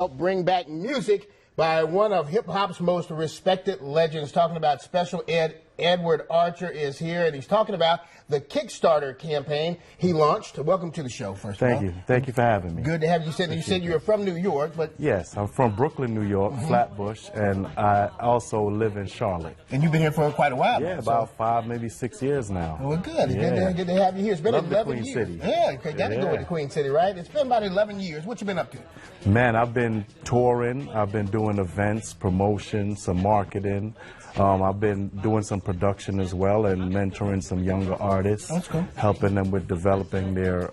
Help bring back music by one of hip-hop's most respected legends. Talking about Special Ed, Edward Archer is here, and he's talking about the Kickstarter campaign he launched. Welcome to the show, first of all. Thank you. Thank you for having me. Good to have you. You said you were from New York, but... Yes, I'm from Brooklyn, New York, Flatbush, and I also live in Charlotte. And you've been here for quite a while. Yeah, about 5, maybe 6 years now. Well, good. Yeah. Good to have you here. It's been Love 11 the Queen years. City. Yeah, okay, got to go with the Queen City, right? It's been about 11 years. What you been up to? Man, I've been touring. I've been doing events, promotions, some marketing. I've been doing some production as well and mentoring some younger artists. That's cool. Helping them with developing their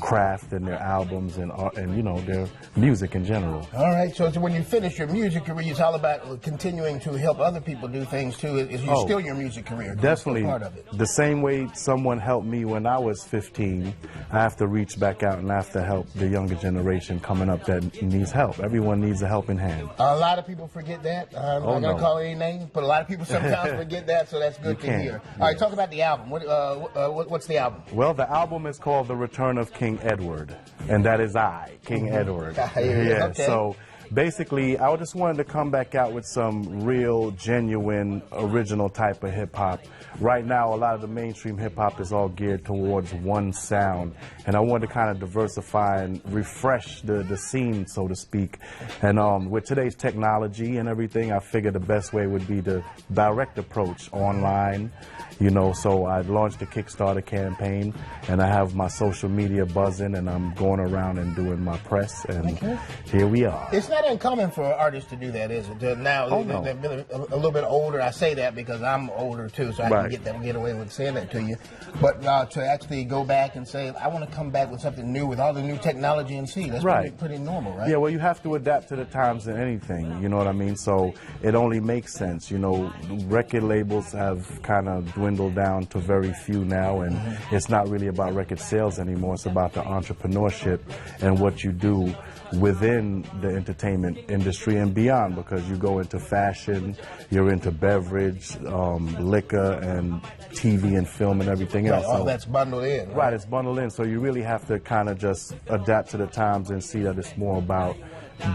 craft and their albums and you know, their music in general. All right, so when you finish your music career, it's all about continuing to help other people do things too. Is you still your music career? Definitely. Part of it. The same way someone helped me when I was 15, I have to reach back out and I have to help the younger generation coming up that needs help. Everyone needs a helping hand. A lot of people forget that. I'm not going to call any names, but a lot of people sometimes forget that, so that's good to hear. All right, talk about the album. What's the album? Well, the album is called The Return of King Edward, and that is I, King Edward. Yeah, okay. So basically, I just wanted to come back out with some real, genuine, original type of hip-hop. Right now, a lot of the mainstream hip-hop is all geared towards one sound, and I wanted to kind of diversify and refresh the scene, so to speak. And with today's technology and everything, I figured the best way would be the direct approach online. You know, so I launched a Kickstarter campaign, and I have my social media buzzing, and I'm going around and doing my press, and here we are. It's not uncommon for artists to do that, is it? Now, they're a little bit older. I say that because I'm older, too, so I can get away with saying that to you. But to actually go back and say, I want to come back with something new, with all the new technology and see, that's pretty normal, right? Yeah, well, you have to adapt to the times in anything, you know what I mean? So it only makes sense, you know. Record labels have kind of dwindled down to very few now, and it's not really about record sales anymore. It's about the entrepreneurship and what you do within the entertainment industry and beyond, because you go into fashion, you're into beverage, liquor, and TV and film and everything else. All that's bundled in. Right, it's bundled in, so you really have to kind of just adapt to the times and see that it's more about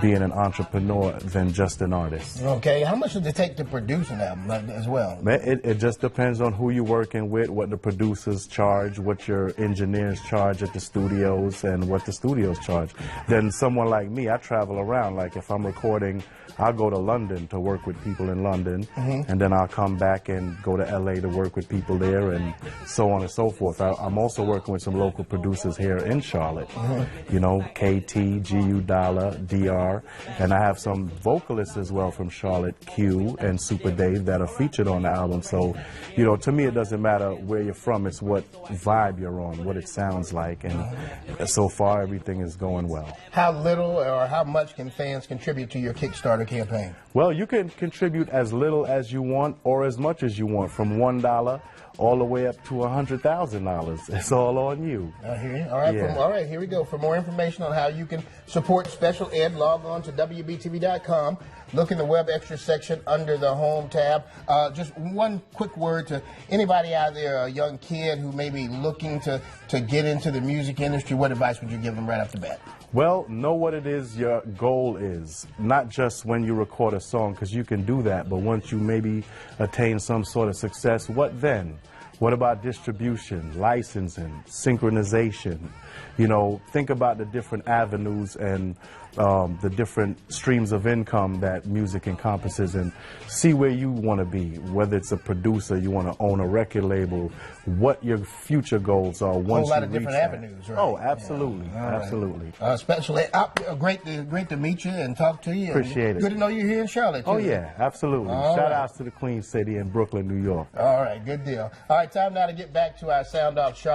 being an entrepreneur than just an artist. Okay, how much does it take to produce an album as well? It just depends on who you're working with, what the producers charge, what your engineers charge at the studios, and what the studios charge. Then someone like me, I travel around. Like if I'm recording, I'll go to London to work with people in London, and then I'll come back and go to LA to work with people there, and so on and so forth. I'm also working with some local producers here in Charlotte, you know, KT, GU Dollar, DR, and I have some vocalists as well from Charlotte, Q and Super Dave, that are featured on the album. So, you know, to me it doesn't matter where you're from, it's what vibe you're on, what it sounds like, and so far everything is going well. How little or how much can fans contribute to your Kickstarter campaign? Well, you can contribute as little as you want or as much as you want, from $1 all the way up to $100,000. It's all on you. I hear you. All right, all right, here we go. For more information on how you can support Special Ed, log on to WBTV.com. Look in the Web Extra section under the Home tab. Just one quick word to anybody out there, a young kid who may be looking to get into the music industry. What advice would you give them right off the bat? Well, know what it is your goal is, not just when you record a song, because you can do that, but once you maybe attain some sort of success, what then? What about distribution, licensing, synchronization? You know, think about the different avenues and the different streams of income that music encompasses, and see where you want to be, whether it's a producer, you want to own a record label, what your future goals are once you reach that. A whole lot of different avenues, right? Oh, absolutely, absolutely. Special Ed, great to meet you and talk to you. Appreciate it. Good to know you're here in Charlotte, too. Oh, yeah, absolutely. Shout outs to the Queen City in Brooklyn, New York. All right, good deal. All right, time now to get back to our Sound Off Charlotte.